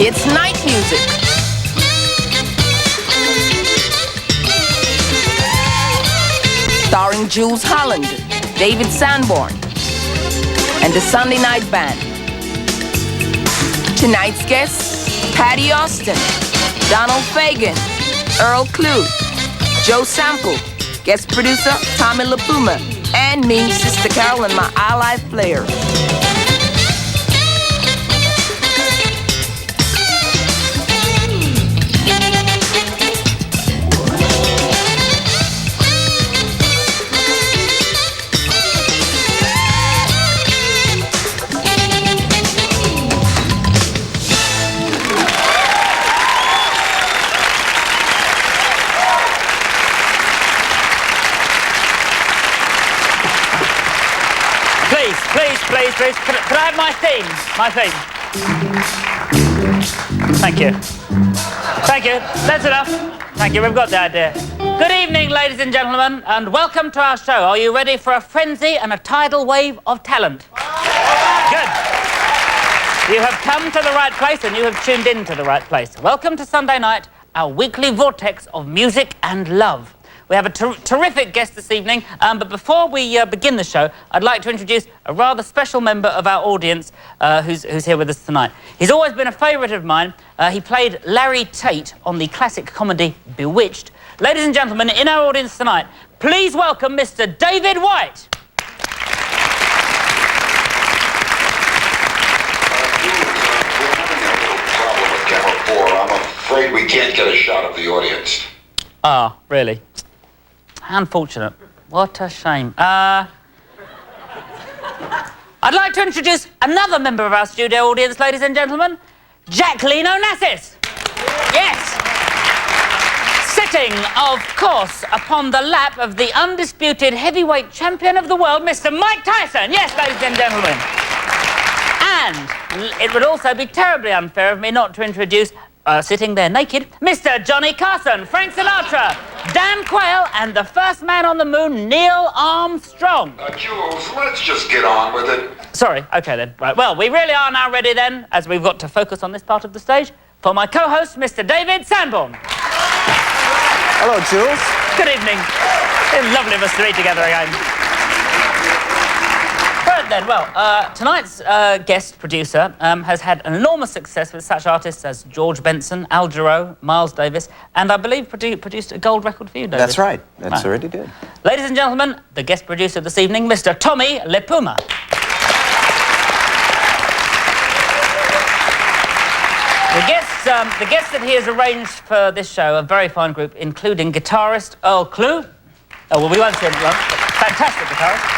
It's night music. Starring Jools, Holland, David Sanborn, and the Sunday Night Band. Tonight's guests, Patti Austin, Donald Fagen, Earl Klugh, Joe Sample, guest producer Tommy LaPuma, and me, Sister Carol, and my ally Flair. Please, could I have my theme? My theme. Thank you. Thank you. That's enough. Thank you, we've got the idea. Good evening, ladies and gentlemen, and welcome to our show. Are you ready for a frenzy and a tidal wave of talent? Good. You have come to the right place and you have tuned in to the right place. Welcome to Sunday Night, our weekly vortex of music and love. We have a terrific guest this evening, but before we begin the show, I'd like to introduce a rather special member of our audience who's here with us tonight. He's always been a favourite of mine. He played Larry Tate on the classic comedy Bewitched. Ladies and gentlemen, in our audience tonight, please welcome Mr. David White. I'm afraid we can't get a shot of the audience. Ah, really? Unfortunate. What a shame. I'd like to introduce another member of our studio audience, ladies and gentlemen, Jacqueline Onassis. Yes. Sitting, of course, upon the lap of the undisputed heavyweight champion of the world, Mr. Mike Tyson. Yes, ladies and gentlemen. And it would also be terribly unfair of me not to introduce, sitting there naked, Mr. Johnny Carson, Frank Sinatra, Dan Quayle, and the first man on the moon, Neil Armstrong. Jools, let's just get on with it. Sorry, OK then. Right, well, we really are now ready then, as we've got to focus on this part of the stage, for my co-host, Mr. David Sanborn. Hello, Jools. Good evening. It's lovely of us to be together again. Right then, well, tonight's guest producer has had an enormous success with such artists as George Benson, Al Jarreau, Miles Davis, and I believe produced a gold record for you, David. That's right. That's already did. Ladies and gentlemen, the guest producer this evening, Mr. Tommy LaPuma. The guests that he has arranged for this show, a very fine group, including guitarist Earl Klugh. Oh, well, we won't see him long. Fantastic guitarist.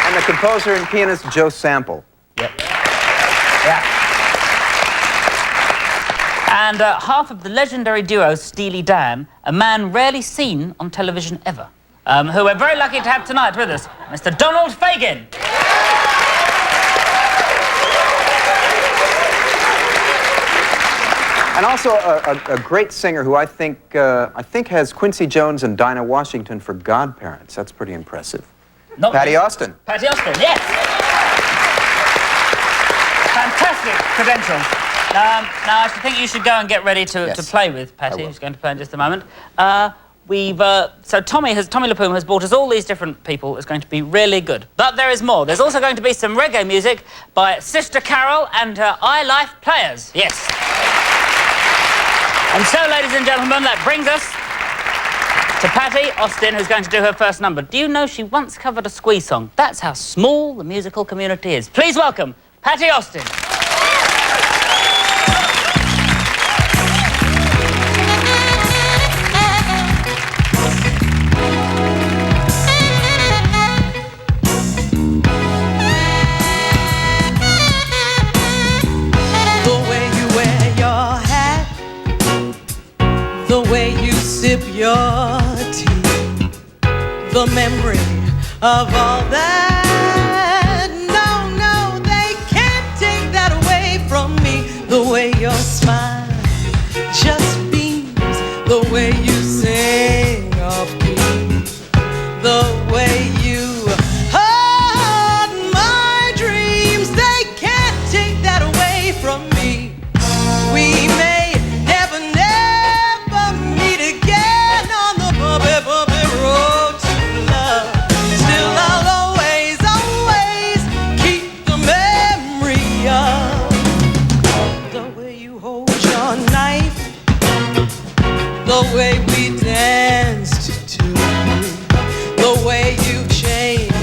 And the composer and pianist, Joe Sample. Yep. Yeah. And half of the legendary duo, Steely Dan, a man rarely seen on television ever, who we're very lucky to have tonight with us, Mr. Donald Fagen. And also a great singer who I think has Quincy Jones and Dinah Washington for godparents. That's pretty impressive. Patti Austin. Patti Austin, yes. Fantastic credentials. Now, I think you should go and get ready to play with Patti, who's going to play in just a moment. So Tommy LaPuma has brought us all these different people. It's going to be really good. But there is more. There's also going to be some reggae music by Sister Carol and her iLife Players. Yes. And so, ladies and gentlemen, that brings us to Patti Austin, who's going to do her first number. Do you know she once covered a Squeeze song? That's how small the musical community is. Please welcome Patti Austin. The way you wear your hat, the way you sip your tea, the memory of all that. No, they can't take that away from me. The way your smile just beams, the way you sing off key, the way you haunt my dreams. They can't take that away from me. We the way we danced to, the way you've changed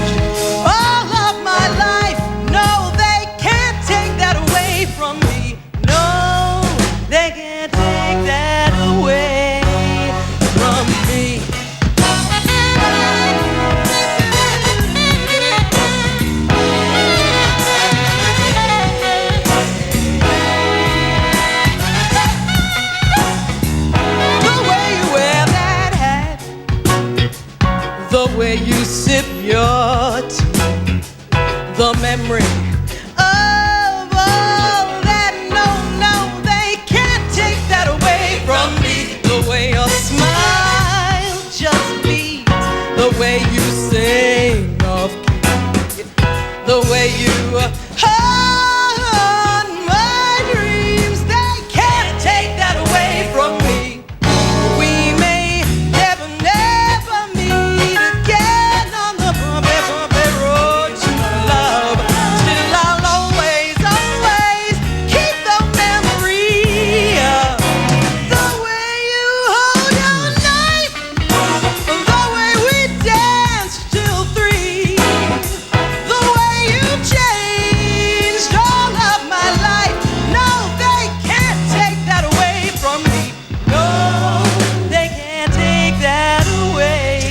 all of my life. No, they can't take that away from me. No, they can't take that away from me. The way you sip your tea, the memory of all that. No, no, they can't take that away from me. The way your smile just beats, the way you sing off key, the way you haunt my dreams. They can't take that away from me. We may never, never meet again on the bumpy road to love. Still I'll always, always keep the memory of the way you hold your knife, the way we danced till 3, the way you changed all of my life. No, they can't take that away from me. No, they can't take that away.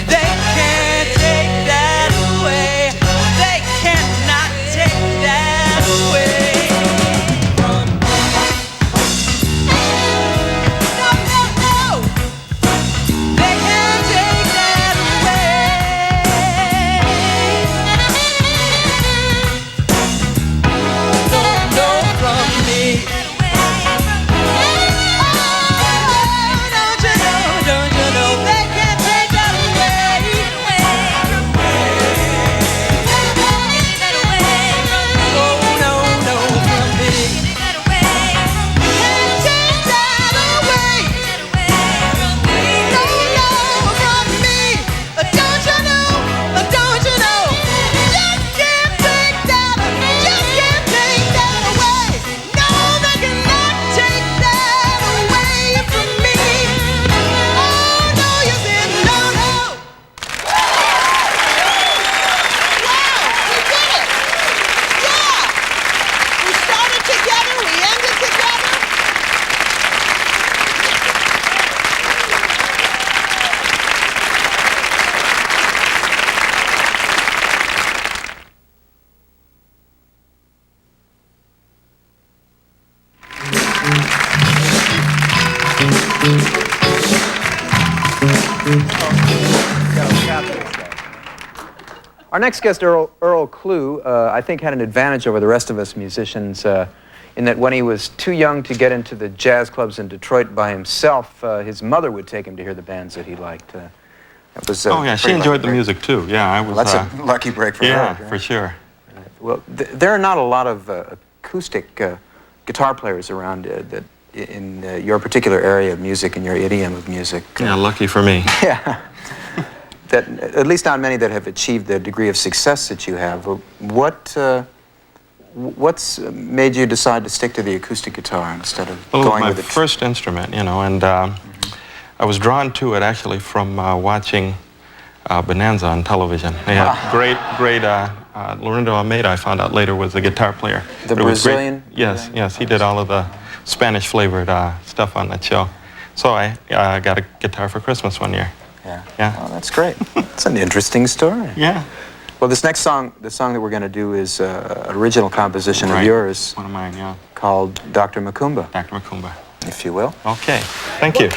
They can't take that away. They cannot take that away from me. No, no, no. They can't take that away. No, no, from me. Don't you know, they can't take that away. Oh, no, no, from me. Can't take that away. No, no, from me. Don't you know, don't you know, just can't take that, just can't take that away. No, they cannot take that away from me. Oh, no, you said no, no. Wow, we did it. Yeah. We started together, we ended together. Our next guest, Earl Klugh, I think had an advantage over the rest of us musicians in that when he was too young to get into the jazz clubs in Detroit by himself, his mother would take him to hear the bands that he liked. That was, Oh yeah, she pretty enjoyed lucky the break. music too. Yeah, I was. Well, that's a lucky break for yeah, her. for sure. Well, there are not a lot of acoustic guitar players around that in your particular area of music and your idiom of music. Yeah, lucky for me. Yeah. That at least not many that have achieved the degree of success that you have. What's made you decide to stick to the acoustic guitar instead of Well, going it was with my the first instrument, you know, and I was drawn to it actually from watching Bonanza on television. They had great Lorenzo Almeida, I found out later, was a guitar player. The But it was great. Brazilian? Yes, yes, he did all of the Spanish-flavored stuff on that show. So I got a guitar for Christmas one year. Yeah. Yeah. Oh, that's great. It's an interesting story. Yeah. Well, this next song, the song that we're going to do is an original composition of Right. yours One of mine, yeah. called Dr. Macumba, Dr. Macumba. if you will. Okay, thank you.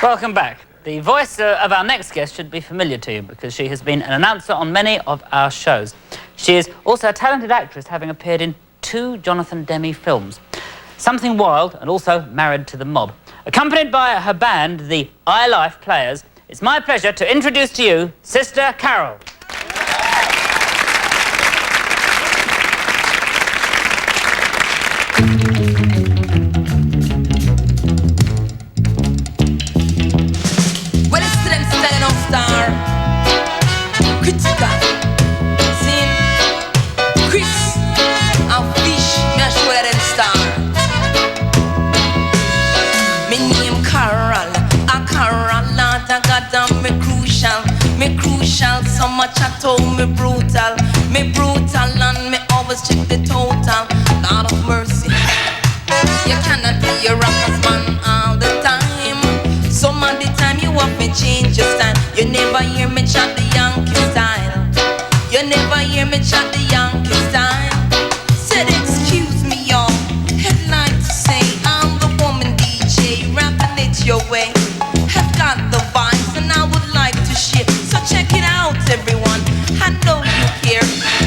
Welcome back. The voice of our next guest should be familiar to you because she has been an announcer on many of our shows. She is also a talented actress, having appeared in 2 Jonathan Demme films, Something Wild and also Married to the Mob. Accompanied by her band, the I Life Players, it's my pleasure to introduce to you Sister Carol. Star, critical, sin, Chris, and fish, me a show that them star. Me name Carol, a Carol, not a goddamn me crucial, so much I told me brutal, and me always check the total, Lord of mercy. You cannot be a rapper's man all the time. Some of the time you have to change your style. You never hear me chat the Yankee style. You never hear me chat the Yankee style. Said excuse me y'all, headline to say I'm the woman DJ, rapping it your way. Have got the vibes and I would like to share. So check it out everyone, I know you care.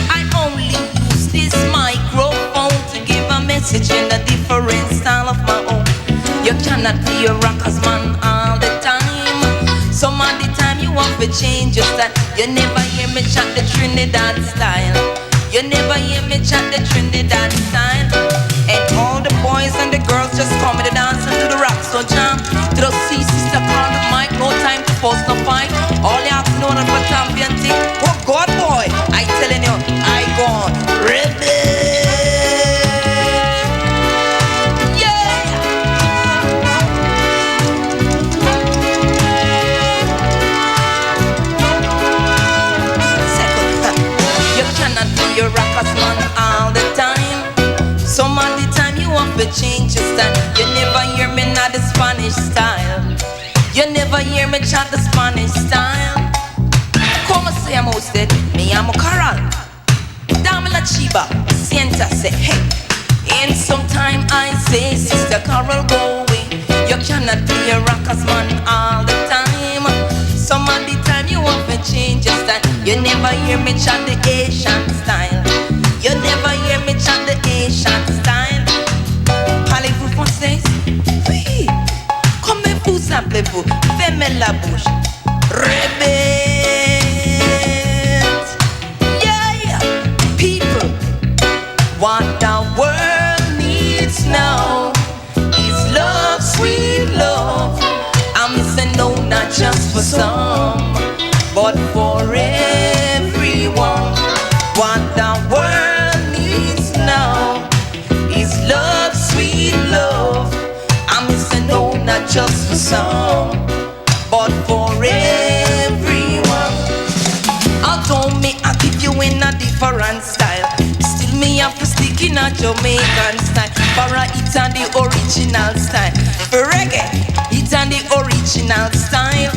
I only use this microphone to give a message in a different style of my own. You cannot be a rocker's man all the time. Some of the time you want to change your style. You never hear me chat the Trinidad style. You never hear me chat the Trinidad style. And all the boys and the girls just come to dance and to the rock so jam. To the see sister call the mic, no time to force no fight. All you have to know about champion thing. Oh God boy, I telling you, I gone rebel. You rockers man all the time. Some of the time you want to change your style. You never hear me not the Spanish style. You never hear me chat the Spanish style. Como se llama usted? Me llamo Carol. Dame la chiva. Sienta say hey. And sometime I say Sister Carol go away. You cannot be a rockers man all the time. Some of the time you want to change your style. You never hear me chat the Asian style. You never hear me chat the Asian style. Parlez-vous français? Oui. Comment appelez-vous? Fermez la bouche. Rebelle. Yeah. People, what the world needs now is love, sweet love. I'm saying no, not just for some, but for everyone. What the world needs now is love, sweet love. I'm saying no, not just for some, but for everyone. Although me I give you in a different style, still me have to stick in a Jamaican style. For it's on the original style. For reggae, it's on the original style.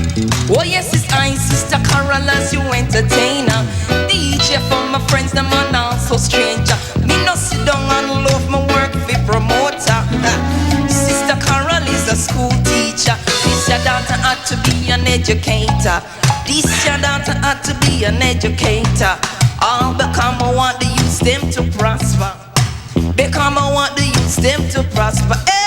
Oh yes, it's I, Sister Carol, as you entertainer. DJ for my friends, them are not so stranger. Me no sit down and love my work for promoter. Sister Carol is a school teacher. This your daughter had to be an educator. This your daughter had to be an educator. All because I want the youth them to prosper. Because I want the youth them to prosper. Hey!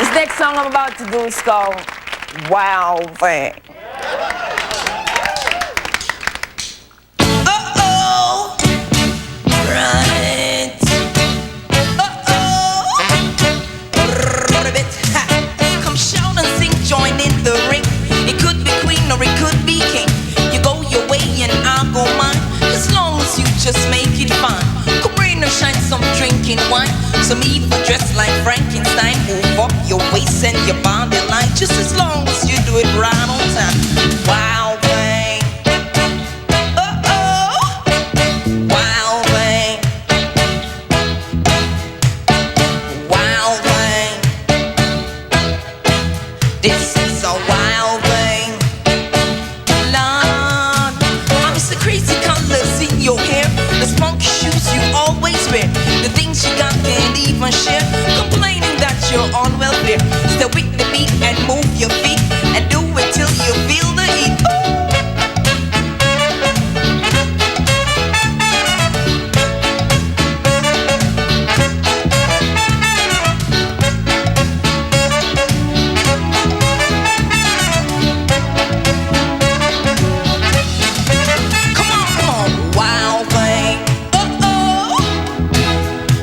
This next song I'm about to do is called Wild Thing. Uh-oh, right. Uh-oh, ribbit. Ha. Come shout and sing, join in the ring. It could be queen or it could be king. You go your way and I'll go mine, as long as you just make it fine. Could rain or shine, some drinking wine, some even dressed like Frankenstein. Move up your waist and your body line, just as long as you do it right on time. Wild thing. Uh-oh, wild thing. Wild thing. This is a wild thing. Lord, I'm the crazy colors in your hair, the funky shoes you always wear, the things you got can't even share, complaining that you're on welfare. Stay with the beat and move your feet and do it till you feel the heat. Come on, wild thing. Uh-oh,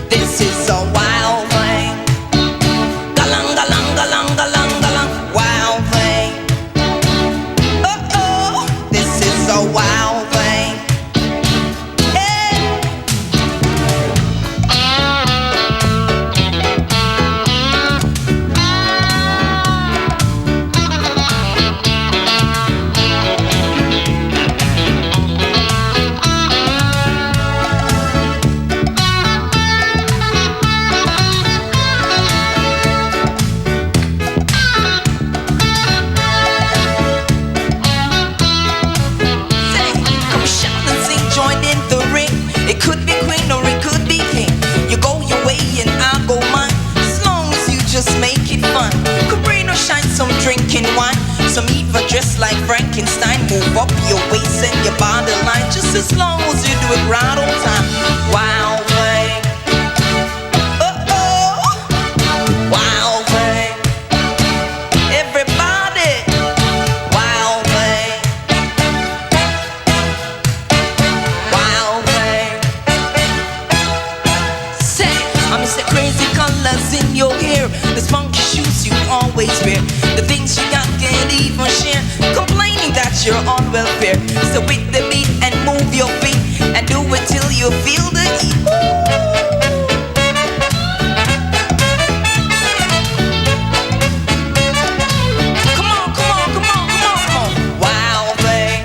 this is a wild thing. Galang, galang, galang, galang, galang, wild thing. Uh-oh, this is a wild thing. Hey. Come shout and sing, join in the ring. It could be queen or it could be king. You go your way and I'll go mine, as long as you just make it fun. Could rain or shine, some drinking wine, some even dressed like Frankenstein. Move up your waist and your body line, just as long as you do it right on time. Wild thing. Uh-oh, wild thing. Everybody, wild thing. Wild thing. Say, I'm Mr. Crazy colors in your hair, the funky shoes you always wear, the things you got can't even share, complaining that you're on welfare. So with the beat and move your feet and do it till you feel the heat. Come on, come on, come on, come on, come on. Wild thing.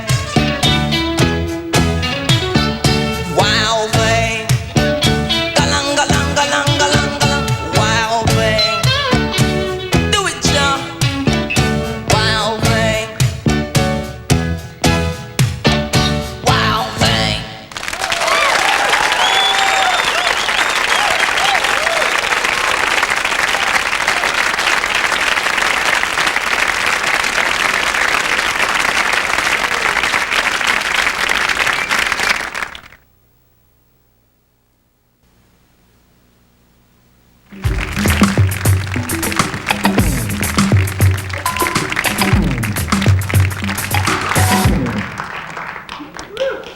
Wild thing. Galang, galang, galang, galang, galang, wild thing. Do it, y'all. Wild thing. Wild thing.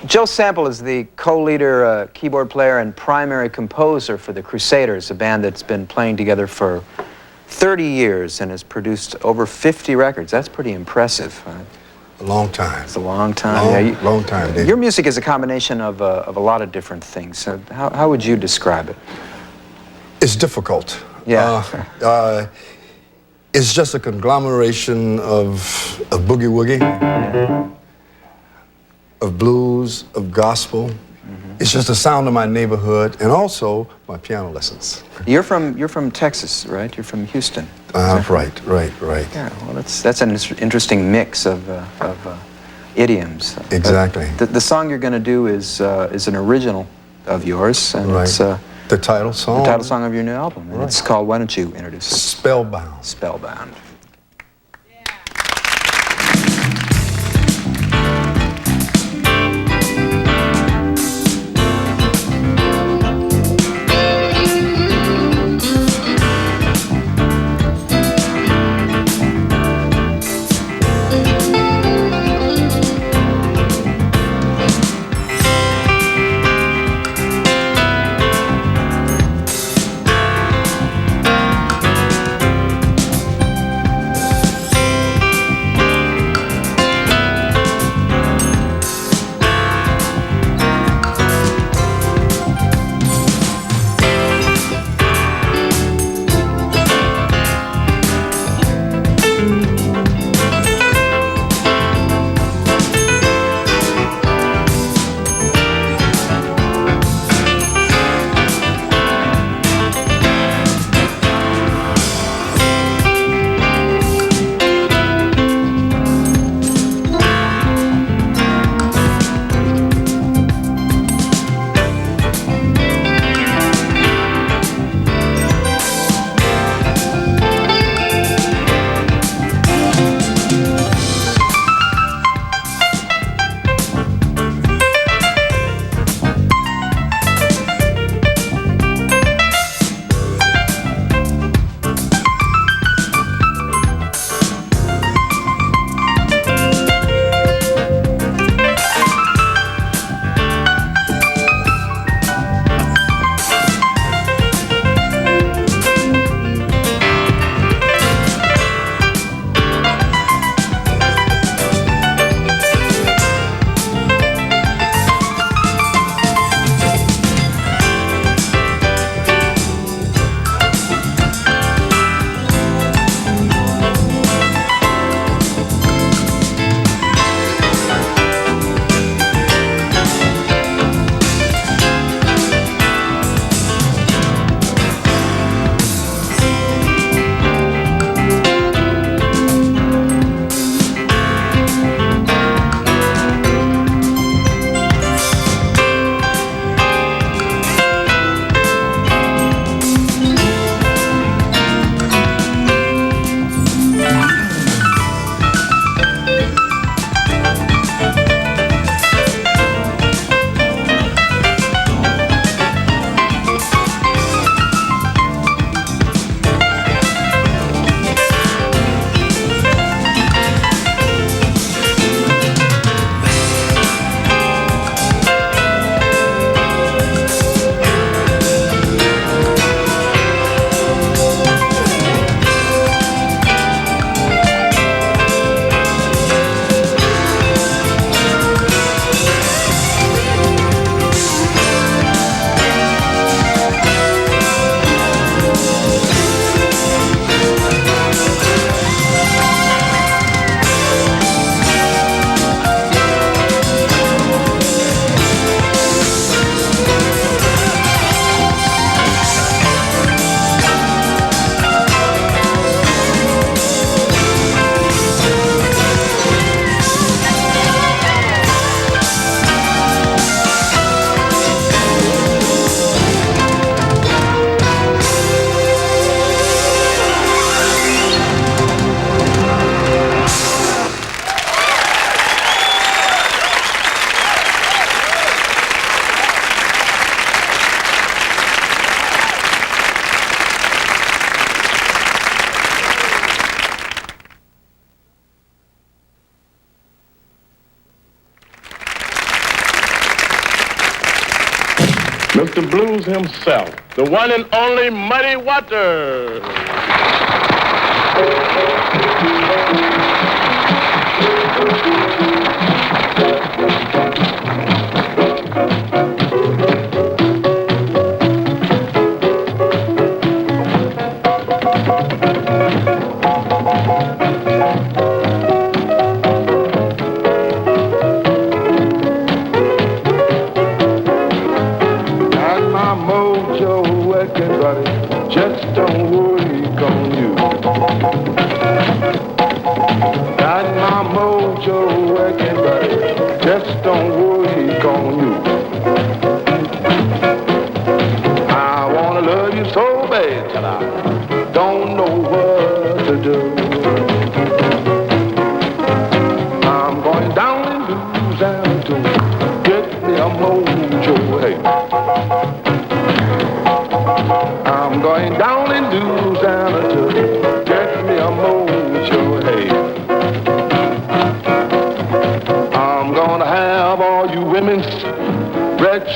Joe Sample is the co-leader, keyboard player, and primary composer for the Crusaders, a band that's been playing together for 30 years and has produced over 50 records. That's pretty impressive. A long time. It's a long time. Long time, Dave. Your music is a combination of a lot of different things. So how would you describe it? It's difficult. Yeah. It's just a conglomeration of boogie woogie, of blues, of gospel. It's just the sound of my neighborhood and also my piano lessons. You're from Texas, right? You're from Houston. Right. Yeah, well, that's an interesting mix of idioms. Exactly. The song you're going to do is an original of yours, and Right. it's The title song? the title song of your new album. And Right. it's called, why don't you introduce it? Spellbound. Spellbound. the blues himself, the one and only Muddy Waters.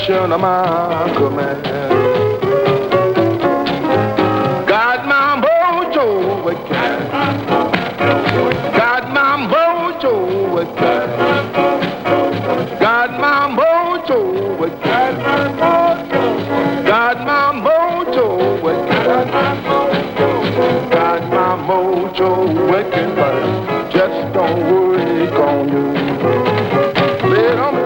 Of my command. Got my mojo again. Got my mojo again. Got my mojo again. Got my mojo again. Got my mojo again, but just don't worry on you. Lay it on me.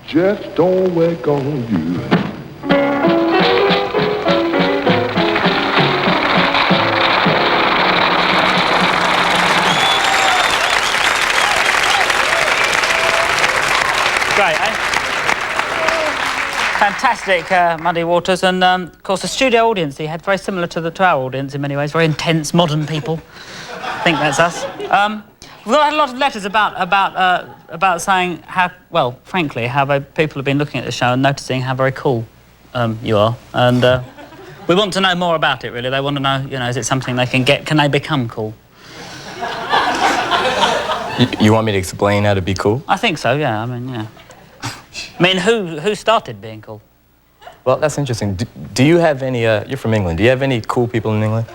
Just don't work on you. Great, eh? Fantastic, Muddy Waters, and of course the studio audience he had very similar to our audience in many ways, very intense, modern people. I think that's us. We've had a lot of letters about saying how, well, frankly, how people have been looking at the show and noticing how very cool you are, and we want to know more about it. Really, they want to know, you know, is it something they can get? Can they become cool? You want me to explain how to be cool? I think so. Yeah. I mean, yeah. I mean, who started being cool? Well, that's interesting. Do you have any? You're from England. Do you have any cool people in England?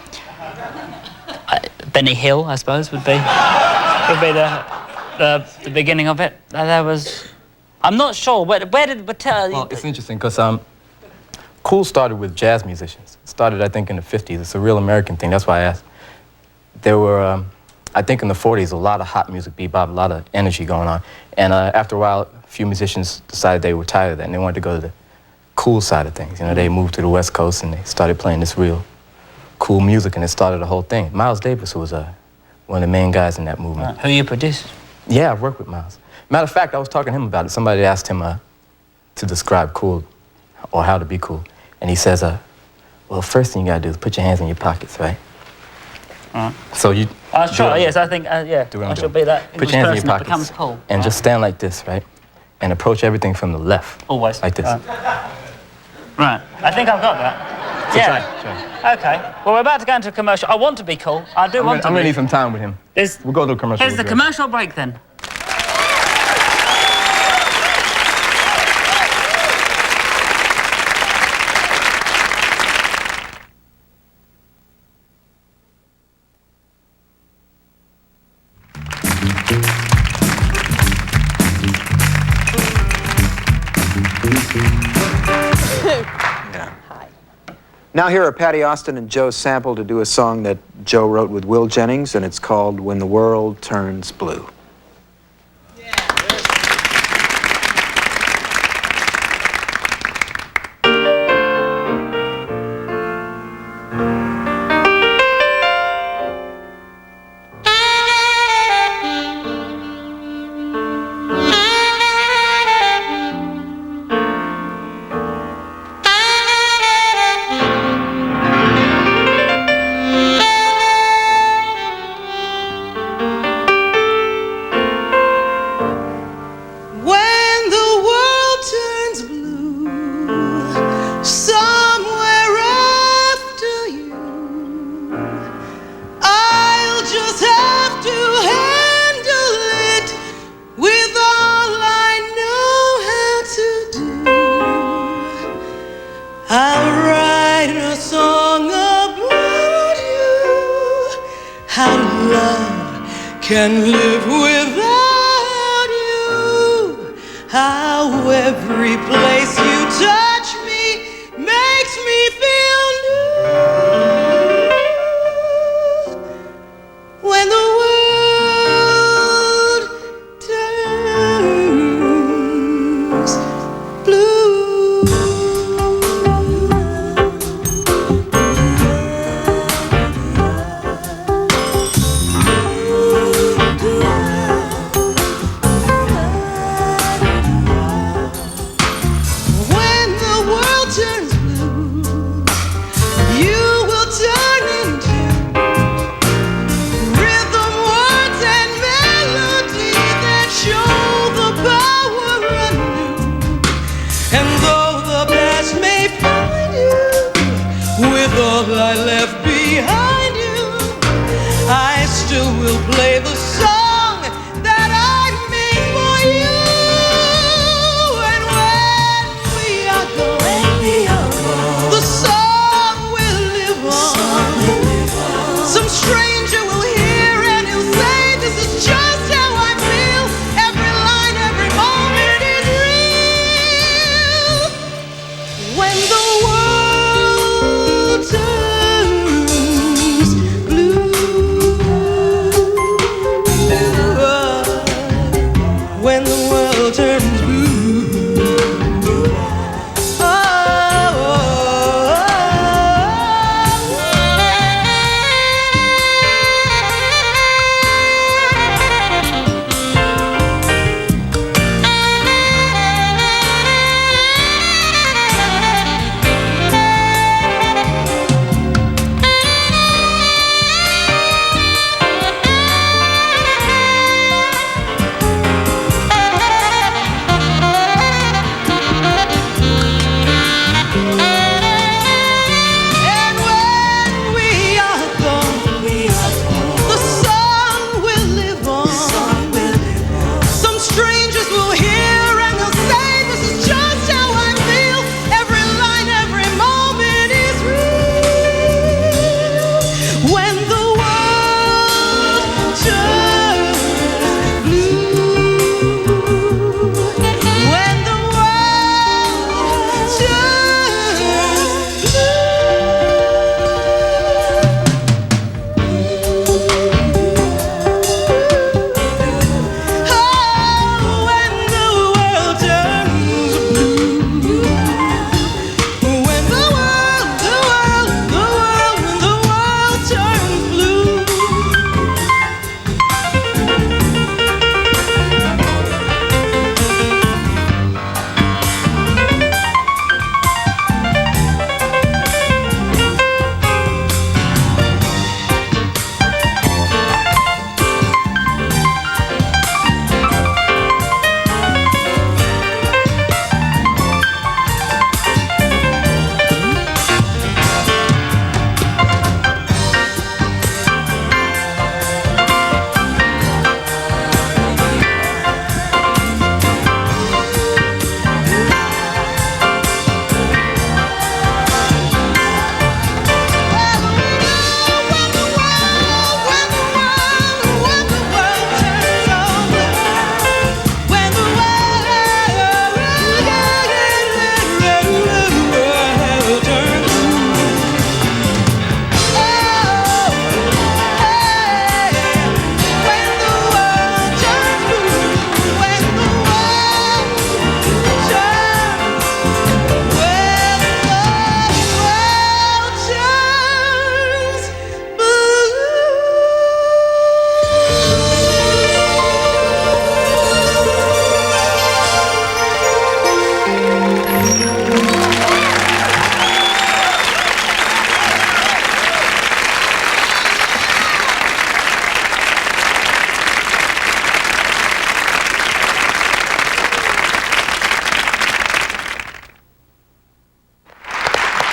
Benny Hill, I suppose, would be the beginning of it. There was. I'm not sure. Where did? Well, it's interesting because cool started with jazz musicians. It started, I think, in the 50s. It's a real American thing. That's why I asked. There were, I think, in the 40s, a lot of hot music, bebop, a lot of energy going on. And after a while, a few musicians decided they were tired of that and they wanted to go to the cool side of things. You know, they moved to the West Coast and they started playing this real cool music, and it started the whole thing. Miles Davis, who was one of the main guys in that movement. Who you produced? Yeah, I've worked with Miles. Matter of fact, I was talking to him about it. Somebody asked him to describe cool, or how to be cool. And he says, well, first thing you gotta do is put your hands in your pockets, right? So you... Sure, yes, I think, yeah, I should be that Put your hands in your pockets. Becomes cool. And just stand like this, right? And approach everything from the left. Always. Like this. Right. I think I've got that. So yeah. try. Okay. Well, we're about to go into a commercial. I want to be cool. I do want to I'm be. gonna need some time with him. We'll go to a commercial. Here's the commercial break then. Now here are Patti Austin and Joe Sample to do a song that Joe wrote with Will Jennings, and it's called When the World Turns Blue. Can live without you. How every place you touch me makes me feel new. When the world turns blue.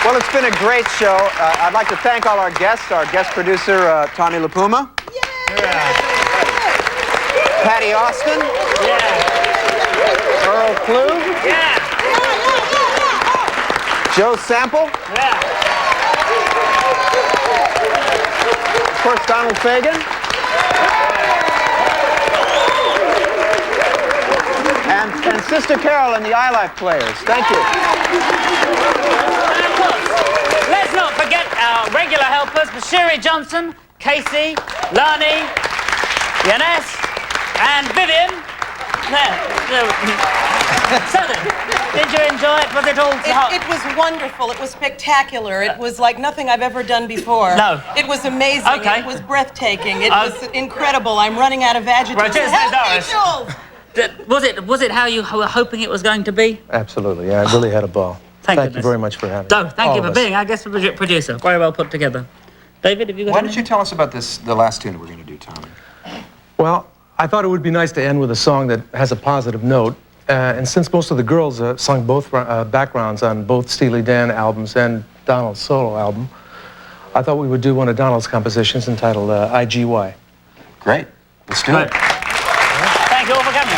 Well, it's been a great show. I'd like to thank all our guest producer, Tommy LaPuma. Patti Austin. Earl Klugh. Joe Sample. Of course, Donald Fagen. And Sister Carol and the iLife players. Thank you. And of course, let's not forget our regular helpers, Bashiri Johnson, Casey, Lani, Yanes, and Vivian. So then, did you enjoy it? Was it all hot? It was wonderful. It was spectacular. It was like nothing I've ever done before. No. It was amazing. Okay. It was breathtaking. It was incredible. I'm running out of adjectives. Right, cheers, Help me, Doris. Jools! Was it how you were hoping it was going to be? Absolutely. Yeah, I really had a ball. Thank you very much for having me. No, thank you for being our guest producer. Very well put together. David, have you got Why don't you tell us about the last tune that we're going to do, Tommy? Well, I thought it would be nice to end with a song that has a positive note. And since most of the girls sung both backgrounds on both Steely Dan albums and Donald's solo album, I thought we would do one of Donald's compositions entitled IGY. Great. Let's do it. Thank you all for coming.